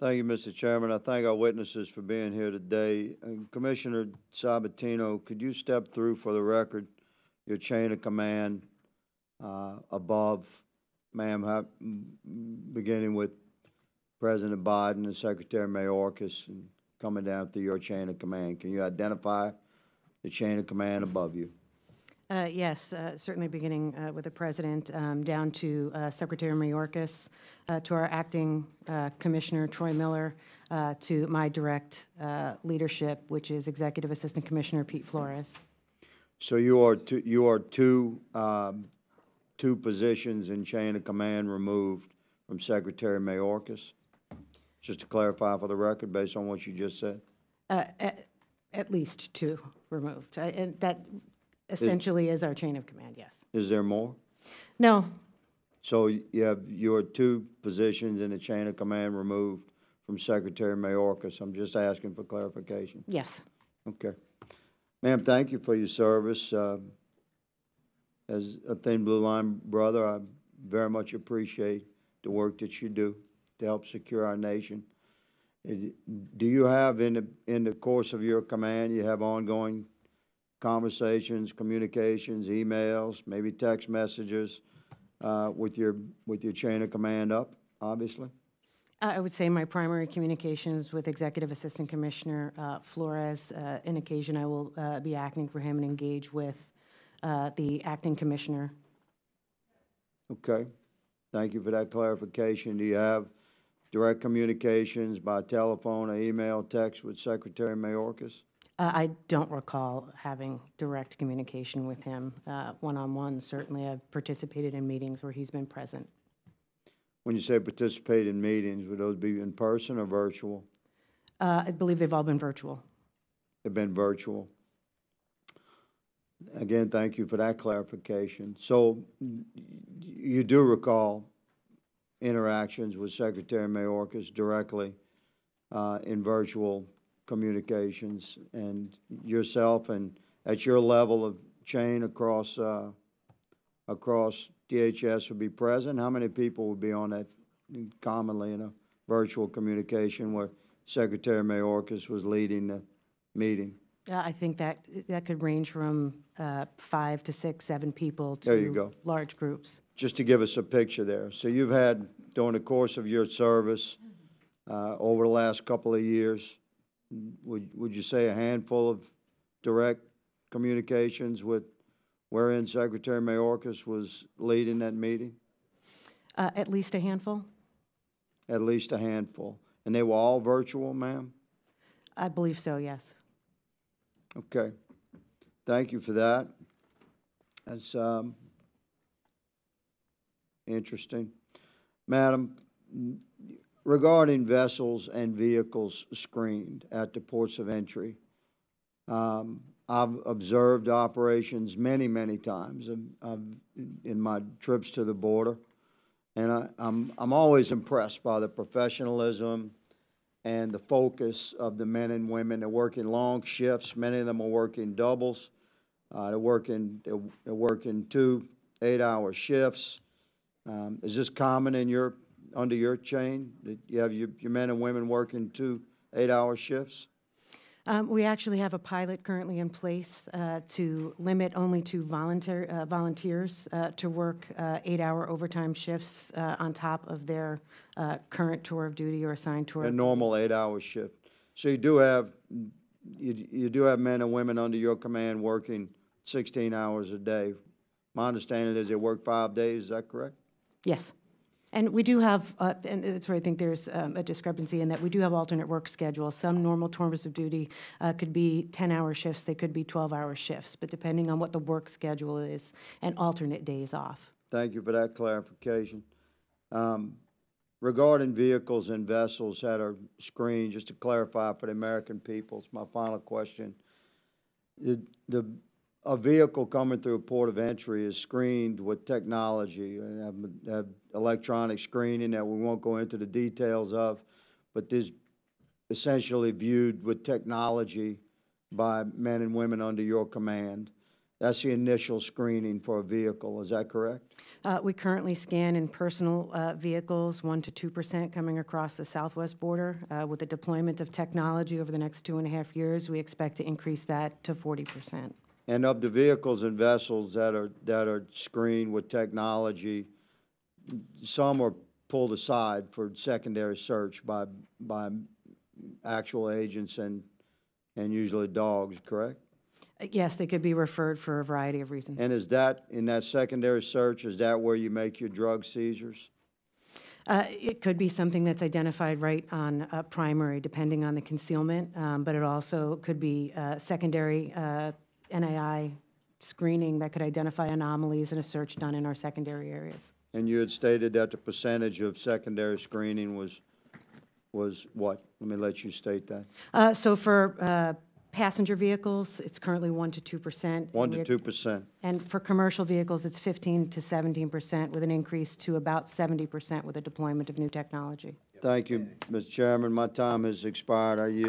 Thank you, Mr. Chairman. I thank our witnesses for being here today. Commissioner Sabatino, could you step through for the record your chain of command above, ma'am, beginning with President Biden and Secretary Mayorkas and coming down through your chain of command? Can you identify the chain of command above you? Yes, certainly beginning with the President down to Secretary Mayorkas, to our acting Commissioner Troy Miller, to my direct leadership, which is Executive Assistant Commissioner Pete Flores. So you are two positions in chain of command removed from Secretary Mayorkas? Just to clarify for the record, based on what you just said? At least two removed. And that essentially is our chain of command, yes. Is there more? No. So you have your two positions in the chain of command removed from Secretary Mayorkas. I'm just asking for clarification. Yes. Okay. Ma'am, thank you for your service. As a Thin Blue Line brother, I very much appreciate the work that you do to help secure our nation. Do you have, in the course of your command, you have ongoing conversations, communications, emails, maybe text messages with your chain of command up, obviously? I would say my primary communications with Executive Assistant Commissioner Flores. In occasion, I will be acting for him and engage with the acting commissioner. Okay. Thank you for that clarification. Do you have direct communications by telephone or email, text with Secretary Mayorkas? I don't recall having direct communication with him one-on-one. Certainly, I've participated in meetings where he's been present. When you say participate in meetings, would those be in person or virtual? I believe they've all been virtual. They've been virtual. Again, thank you for that clarification. So you do recall interactions with Secretary Mayorkas directly in virtual communications, and yourself, and at your level of chain across DHS would be present? How many people would be on that commonly in a virtual communication where Secretary Mayorkas was leading the meeting? I think that could range from 5 to 6, 7 people There you to go. large groups. Just to give us a picture there. So you've had, during the course of your service over the last couple of years, would you say a handful of direct communications with wherein Secretary Mayorkas was leading that meeting? At least a handful? At least a handful. And they were all virtual, ma'am? I believe so, yes. Okay. Thank you for that. That's interesting. Madam, regarding vessels and vehicles screened at the ports of entry, I've observed operations many times in my trips to the border, and I'm always impressed by the professionalism and the focus of the men and women. They're working long shifts. Many of them are working doubles. They're working 2 8-hour shifts. Is this common in under your chain, that you have your men and women working 2 8-hour shifts? We actually have a pilot currently in place to limit only to volunteers to work 8-hour overtime shifts on top of their current tour of duty or assigned tour. A normal 8-hour shift. So you do have men and women under your command working 16 hours a day. My understanding is they work 5 days. Is that correct? Yes. And we do have, and that's where I think there's a discrepancy in that we do have alternate work schedules. Some normal tours of duty could be 10-hour shifts, they could be 12-hour shifts, but depending on what the work schedule is, and alternate days off. Thank you for that clarification. Regarding vehicles and vessels that are screened, just to clarify for the American people, it's my final question. A vehicle coming through a port of entry is screened with technology, and have electronic screening that we won't go into the details of, but this essentially viewed with technology by men and women under your command. That's the initial screening for a vehicle, is that correct? We currently scan in personal vehicles 1 to 2% coming across the southwest border. With the deployment of technology over the next 2.5 years, we expect to increase that to 40%. And of the vehicles and vessels that are screened with technology, some are pulled aside for secondary search by actual agents and usually dogs, correct? Yes, they could be referred for a variety of reasons. And is that, in that secondary search, is that where you make your drug seizures? It could be something that's identified right on primary, depending on the concealment, but it also could be secondary NAI screening that could identify anomalies in a search done in our secondary areas. And you had stated that the percentage of secondary screening was what? Let me let you state that. So for passenger vehicles, it's currently 1 to 2%. 1 to 2%. And for commercial vehicles, it's 15 to 17%, with an increase to about 70% with the deployment of new technology. Thank you, Mr. Chairman. My time has expired. I yield.